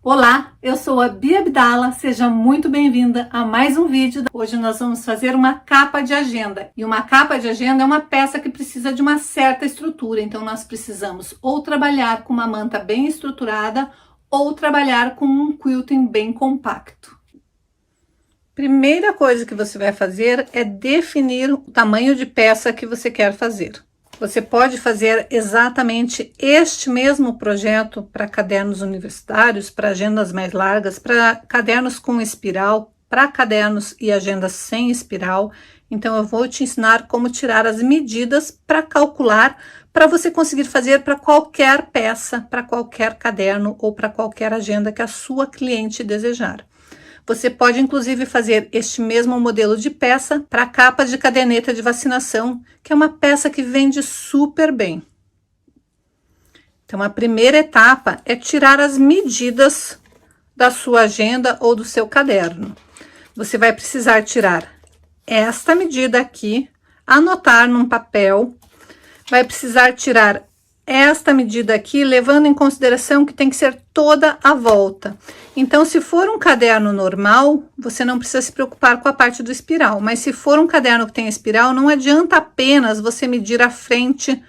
Olá, eu sou a Bia Abdala, seja muito bem-vinda a mais um vídeo. Hoje nós vamos fazer uma capa de agenda. E uma capa de agenda é uma peça que precisa de uma certa estrutura, então nós precisamos ou trabalhar com uma manta bem estruturada ou trabalhar com um quilting bem compacto. Primeira coisa que você vai fazer é definir o tamanho de peça que você quer fazer. Você pode fazer exatamente este mesmo projeto para cadernos universitários, para agendas mais largas, para cadernos com espiral, para cadernos e agendas sem espiral. Então, eu vou te ensinar como tirar as medidas para calcular, para você conseguir fazer para qualquer peça, para qualquer caderno ou para qualquer agenda que a sua cliente desejar. Você pode, inclusive, fazer este mesmo modelo de peça para capa de caderneta de vacinação, que é uma peça que vende super bem. Então, a primeira etapa é tirar as medidas da sua agenda ou do seu caderno. Você vai precisar tirar esta medida aqui, anotar num papel, vai precisar tirar esta medida aqui, levando em consideração que tem que ser toda a volta. Então, se for um caderno normal, você não precisa se preocupar com a parte do espiral. Mas se for um caderno que tem espiral, não adianta apenas você medir a frente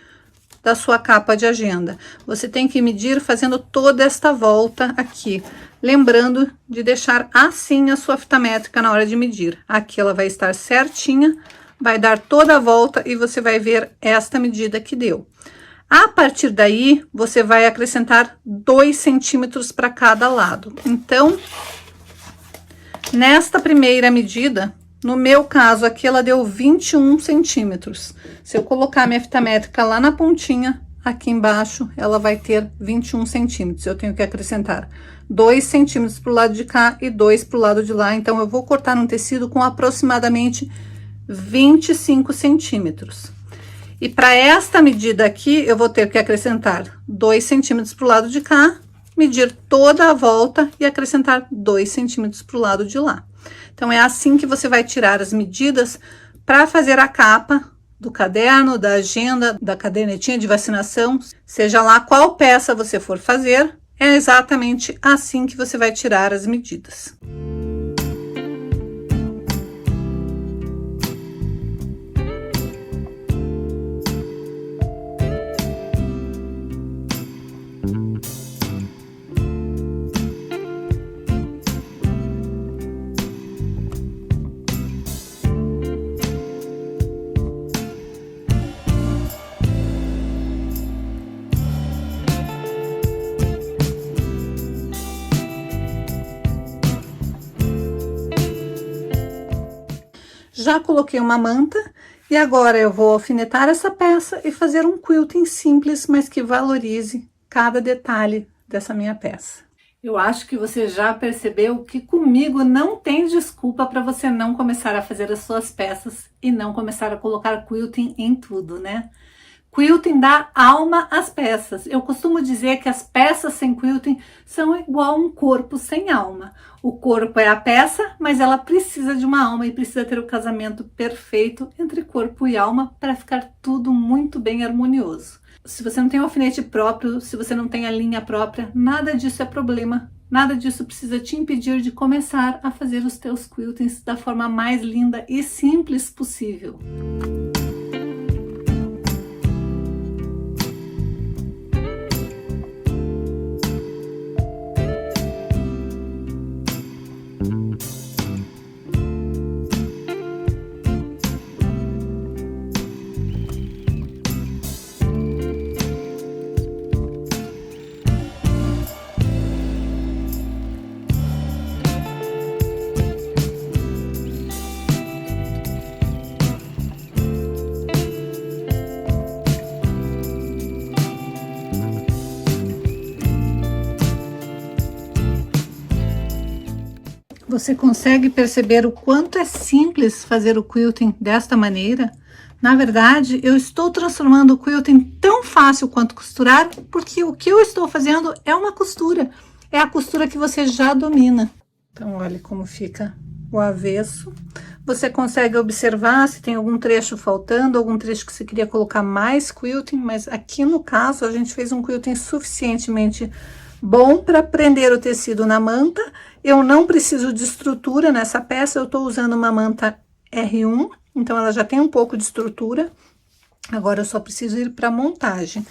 da sua capa de agenda. Você tem que medir fazendo toda esta volta aqui. Lembrando de deixar assim a sua fita métrica na hora de medir. Aqui ela vai estar certinha, vai dar toda a volta e você vai ver esta medida que deu. A partir daí, você vai acrescentar 2 centímetros para cada lado. Então, nesta primeira medida, no meu caso aqui, ela deu 21 centímetros. Se eu colocar minha fita métrica lá na pontinha, aqui embaixo, ela vai ter 21 centímetros. Eu tenho que acrescentar 2 centímetros para o lado de cá e 2 para o lado de lá. Então, eu vou cortar um tecido com aproximadamente 25 centímetros. E para esta medida aqui, eu vou ter que acrescentar 2 centímetros para o lado de cá, medir toda a volta e acrescentar 2 centímetros para o lado de lá. Então, é assim que você vai tirar as medidas para fazer a capa do caderno, da agenda, da cadernetinha de vacinação, seja lá qual peça você for fazer, é exatamente assim que você vai tirar as medidas. Já coloquei uma manta e agora eu vou alfinetar essa peça e fazer um quilting simples, mas que valorize cada detalhe dessa minha peça. Eu acho que você já percebeu que comigo não tem desculpa para você não começar a fazer as suas peças e não começar a colocar quilting em tudo, né? Quilting dá alma às peças. Eu costumo dizer que as peças sem quilting são igual um corpo sem alma. O corpo é a peça, mas ela precisa de uma alma e precisa ter o casamento perfeito entre corpo e alma para ficar tudo muito bem harmonioso. Se você não tem um alfinete próprio, se você não tem a linha própria, nada disso é problema. Nada disso precisa te impedir de começar a fazer os teus quiltings da forma mais linda e simples possível. Você consegue perceber o quanto é simples fazer o quilting desta maneira? Na verdade, eu estou transformando o quilting tão fácil quanto costurar, porque o que eu estou fazendo é uma costura. É a costura que você já domina. Então, olha como fica o avesso. Você consegue observar se tem algum trecho faltando, algum trecho que você queria colocar mais quilting, mas aqui no caso a gente fez um quilting suficientemente Bom para prender o tecido na manta. Eu não preciso de estrutura nessa peça, eu tô usando uma manta R1, então ela já tem um pouco de estrutura. Agora eu só preciso ir para montagem.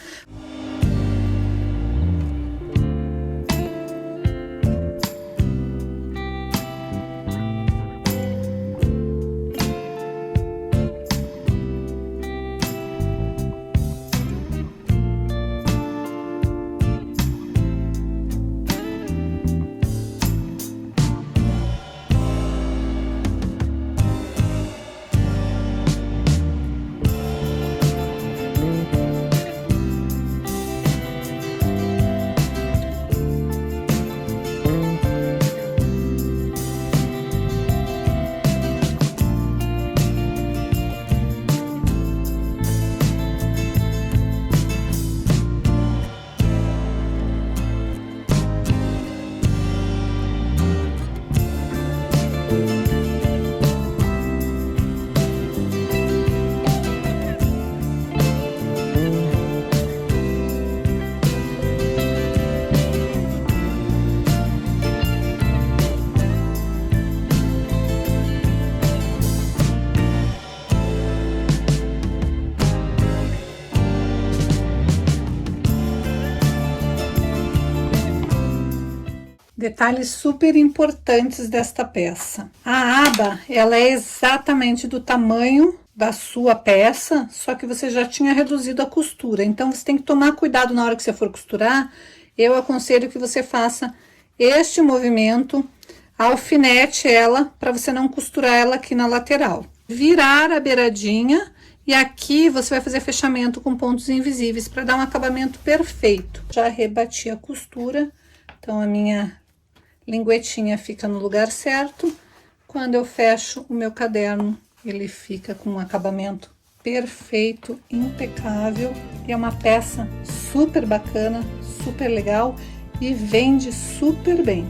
Detalhes super importantes desta peça. A aba, ela é exatamente do tamanho da sua peça, só que você já tinha reduzido a costura. Então, você tem que tomar cuidado na hora que você for costurar. Eu aconselho que você faça este movimento, alfinete ela, para você não costurar ela aqui na lateral. Virar a beiradinha e aqui você vai fazer fechamento com pontos invisíveis para dar um acabamento perfeito. Já rebati a costura, então a minha linguetinha fica no lugar certo. Quando eu fecho o meu caderno, ele fica com um acabamento perfeito, impecável. E é uma peça super bacana, super legal e vende super bem.